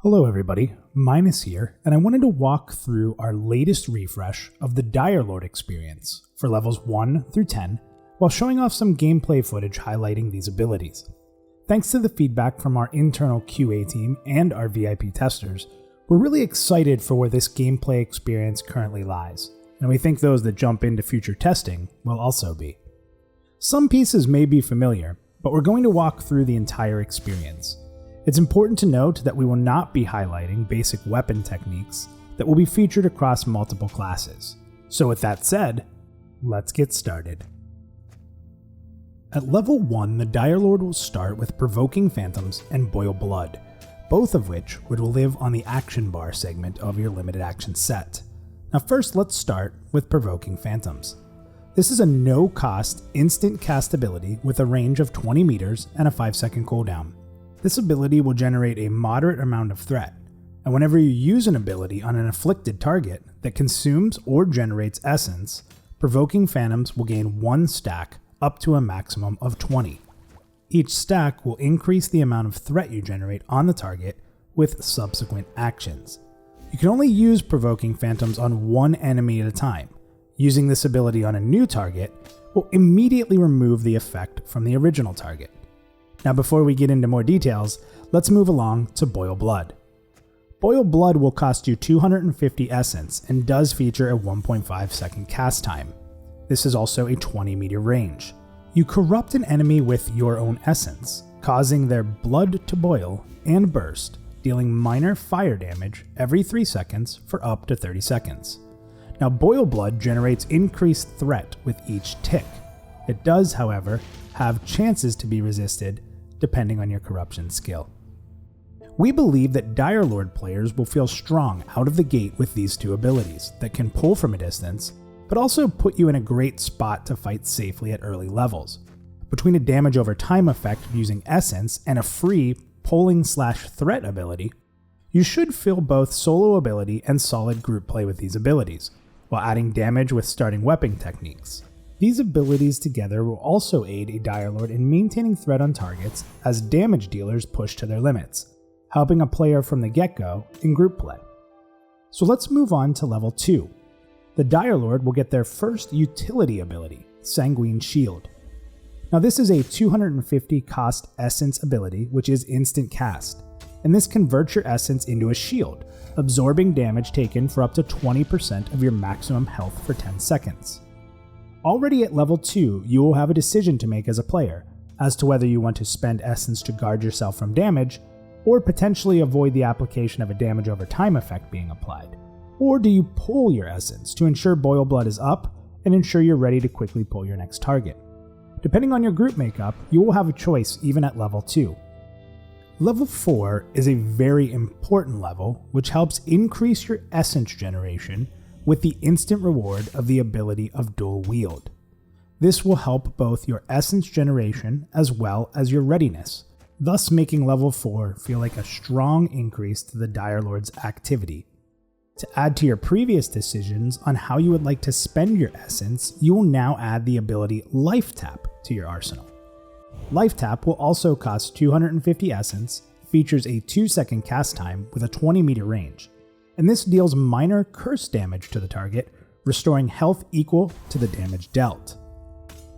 Hello everybody, Minus here, and I wanted to walk through our latest refresh of the Dire Lord experience for levels 1 through 10, while showing off some gameplay footage highlighting these abilities. Thanks to the feedback from our internal QA team and our VIP testers, we're really excited for where this gameplay experience currently lies, and we think those that jump into future testing will also be. Some pieces may be familiar, but we're going to walk through the entire experience. It's important to note that we will not be highlighting basic weapon techniques that will be featured across multiple classes. So with that said, let's get started. At level 1, the Dire Lord will start with Provoking Phantoms and Boil Blood, both of which would live on the action bar segment of your limited action set. Now first, let's start with Provoking Phantoms. This is a no-cost, instant cast ability with a range of 20 meters and a 5-second cooldown. This ability will generate a moderate amount of threat, and whenever you use an ability on an afflicted target that consumes or generates essence, Provoking Phantoms will gain 1 stack up to a maximum of 20. Each stack will increase the amount of threat you generate on the target with subsequent actions. You can only use Provoking Phantoms on one enemy at a time. Using this ability on a new target will immediately remove the effect from the original target. Now before we get into more details, let's move along to Boil Blood. Boil Blood will cost you 250 essence and does feature a 1.5 second cast time. This is also a 20 meter range. You corrupt an enemy with your own essence, causing their blood to boil and burst, dealing minor fire damage every 3 seconds for up to 30 seconds. Now Boil Blood generates increased threat with each tick. It does, however, have chances to be resisted depending on your corruption skill. We believe that Dire Lord players will feel strong out of the gate with these two abilities that can pull from a distance, but also put you in a great spot to fight safely at early levels. Between a damage over time effect using Essence and a free pulling/threat ability, you should feel both solo ability and solid group play with these abilities, while adding damage with starting weapon techniques. These abilities together will also aid a Dire Lord in maintaining threat on targets as damage dealers push to their limits, helping a player from the get-go in group play. So let's move on to level 2. The Dire Lord will get their first utility ability, Sanguine Shield. Now this is a 250 cost essence ability which is instant cast, and this converts your essence into a shield, absorbing damage taken for up to 20% of your maximum health for 10 seconds. Already at level 2, you will have a decision to make as a player, as to whether you want to spend essence to guard yourself from damage, or potentially avoid the application of a damage over time effect being applied. Or do you pull your essence to ensure Boil Blood is up and ensure you're ready to quickly pull your next target. Depending on your group makeup, you will have a choice even at level 2. Level 4 is a very important level which helps increase your essence generation with the instant reward of the ability of dual wield. This will help both your essence generation as well as your readiness, thus making level 4 feel like a strong increase to the Dire Lord's activity. To add to your previous decisions on how you would like to spend your essence, you will now add the ability lifetap to your arsenal. Lifetap will also cost 250 essence, features a 2-second cast time with a 20 meter range, and this deals minor curse damage to the target, restoring health equal to the damage dealt.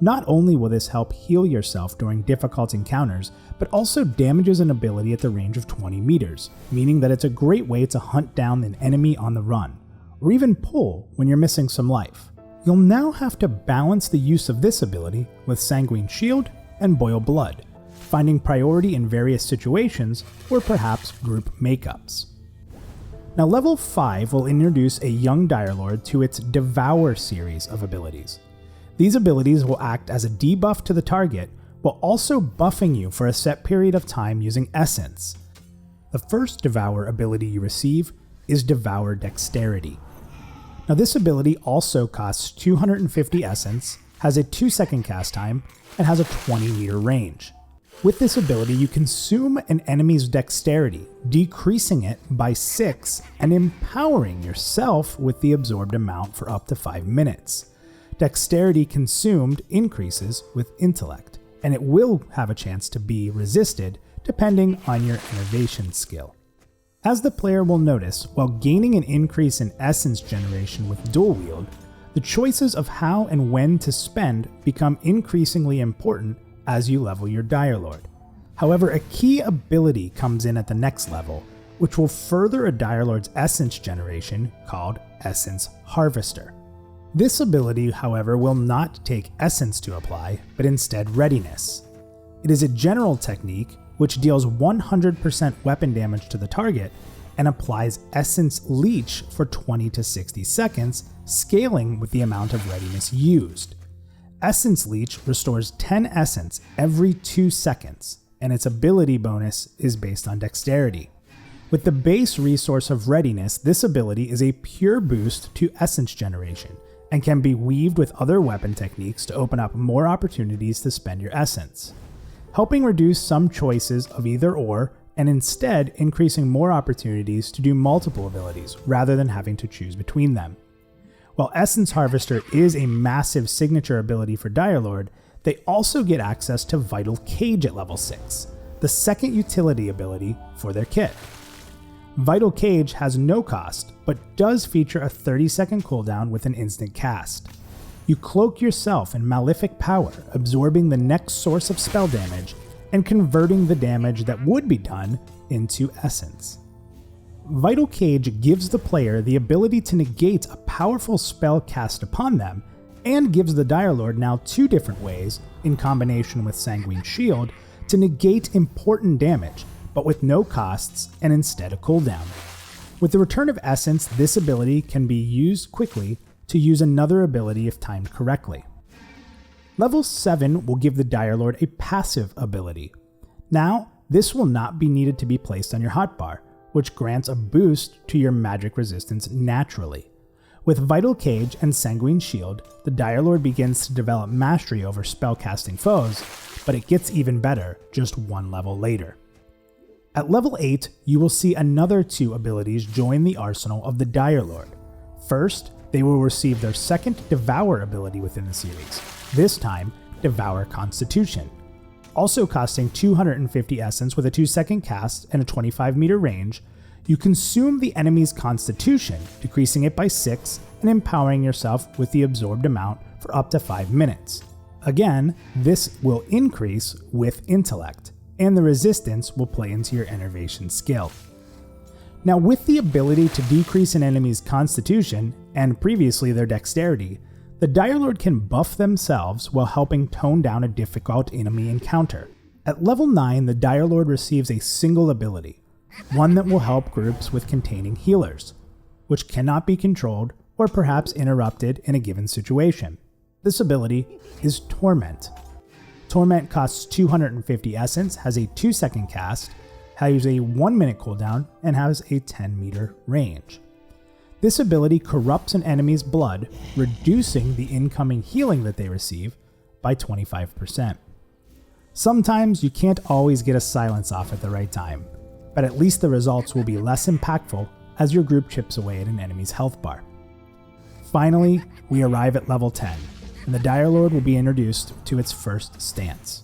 Not only will this help heal yourself during difficult encounters, but also damages an ability at the range of 20 meters, meaning that it's a great way to hunt down an enemy on the run, or even pull when you're missing some life. You'll now have to balance the use of this ability with Sanguine Shield and Boil Blood, finding priority in various situations or perhaps group makeups. Now level 5 will introduce a young Dire Lord to its Devour series of abilities. These abilities will act as a debuff to the target while also buffing you for a set period of time using Essence. The first Devour ability you receive is Devour Dexterity. Now this ability also costs 250 Essence, has a 2-second cast time, and has a 20 meter range. With this ability, you consume an enemy's dexterity, decreasing it by 6 and empowering yourself with the absorbed amount for up to 5 minutes. Dexterity consumed increases with intellect, and it will have a chance to be resisted depending on your innovation skill. As the player will notice, while gaining an increase in essence generation with dual wield, the choices of how and when to spend become increasingly important as you level your Dire Lord. However, a key ability comes in at the next level, which will further a Dire Lord's essence generation called Essence Harvester. This ability, however, will not take essence to apply, but instead readiness. It is a general technique which deals 100% weapon damage to the target and applies Essence Leech for 20 to 60 seconds, scaling with the amount of readiness used. Essence Leech restores 10 essence every 2 seconds, and its ability bonus is based on dexterity. With the base resource of readiness, this ability is a pure boost to essence generation, and can be weaved with other weapon techniques to open up more opportunities to spend your essence, helping reduce some choices of either or, and instead increasing more opportunities to do multiple abilities rather than having to choose between them. While Essence Harvester is a massive signature ability for Dire Lord, they also get access to Vital Cage at level 6, the second utility ability for their kit. Vital Cage has no cost, but does feature a 30-second cooldown with an instant cast. You cloak yourself in Malefic Power, absorbing the next source of spell damage and converting the damage that would be done into essence. Vital Cage gives the player the ability to negate a powerful spell cast upon them, and gives the Dire Lord now 2 different ways, in combination with Sanguine Shield, to negate important damage, but with no costs and instead a cooldown. With the return of essence, this ability can be used quickly to use another ability if timed correctly. Level 7 will give the Dire Lord a passive ability. Now, this will not be needed to be placed on your hotbar, which grants a boost to your magic resistance naturally. With Vital Cage and Sanguine Shield, the Dire Lord begins to develop mastery over spellcasting foes, but it gets even better just 1 level later. At level 8, you will see another 2 abilities join the arsenal of the Dire Lord. First, they will receive their second Devour ability within the series, this time Devour Constitution. Also costing 250 essence with a 2-second cast and a 25-meter range, you consume the enemy's constitution, decreasing it by 6 and empowering yourself with the absorbed amount for up to 5 minutes. Again, this will increase with intellect, and the resistance will play into your enervation skill. Now, with the ability to decrease an enemy's constitution, and previously their dexterity, the Dire Lord can buff themselves while helping tone down a difficult enemy encounter. At level 9, the Dire Lord receives a single ability, one that will help groups with containing healers, which cannot be controlled or perhaps interrupted in a given situation. This ability is Torment. Torment costs 250 essence, has a 2-second cast, has a 1-minute cooldown, and has a 10-meter range. This ability corrupts an enemy's blood, reducing the incoming healing that they receive by 25%. Sometimes you can't always get a silence off at the right time, but at least the results will be less impactful as your group chips away at an enemy's health bar. Finally, we arrive at level 10, and the Dire Lord will be introduced to its first stance.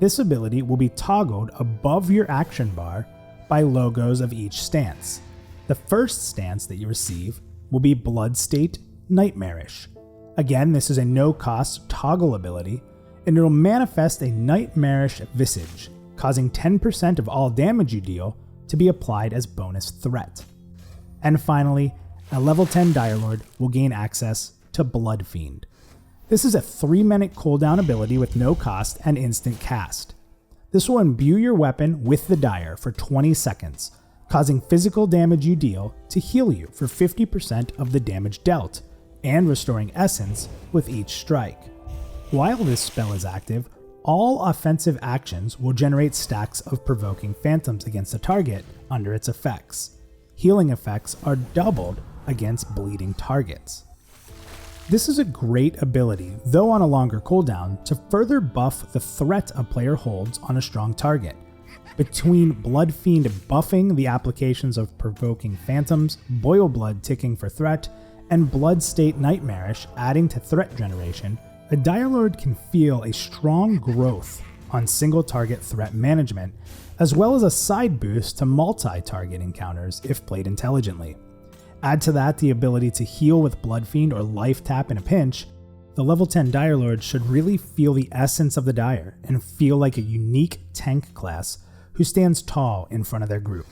This ability will be toggled above your action bar by logos of each stance. The first stance that you receive will be Blood State Nightmarish. Again, this is a no-cost toggle ability, and it will manifest a nightmarish visage, causing 10% of all damage you deal to be applied as bonus threat. And finally, a level 10 Dire Lord will gain access to Blood Fiend. This is a 3-minute cooldown ability with no cost and instant cast. This will imbue your weapon with the Dire for 20 seconds, causing physical damage you deal to heal you for 50% of the damage dealt, and restoring essence with each strike. While this spell is active, all offensive actions will generate stacks of provoking phantoms against the target under its effects. Healing effects are doubled against bleeding targets. This is a great ability, though on a longer cooldown, to further buff the threat a player holds on a strong target. Between Blood Fiend buffing the applications of provoking phantoms, Boil Blood ticking for threat, and Blood State Nightmarish adding to threat generation, a Dire Lord can feel a strong growth on single target threat management, as well as a side boost to multi-target encounters if played intelligently. Add to that the ability to heal with Blood Fiend or Life Tap in a pinch, the level 10 Dire Lord should really feel the essence of the Dire and feel like a unique tank class who stands tall in front of their group.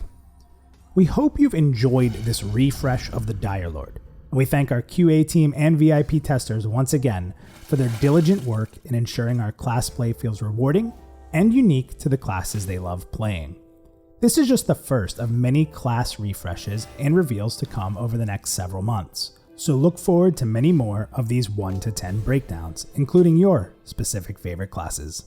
We hope you've enjoyed this refresh of the Dire Lord, and we thank our QA team and VIP testers once again for their diligent work in ensuring our class play feels rewarding and unique to the classes they love playing. This is just the first of many class refreshes and reveals to come over the next several months. So look forward to many more of these 1 to 10 breakdowns, including your specific favorite classes.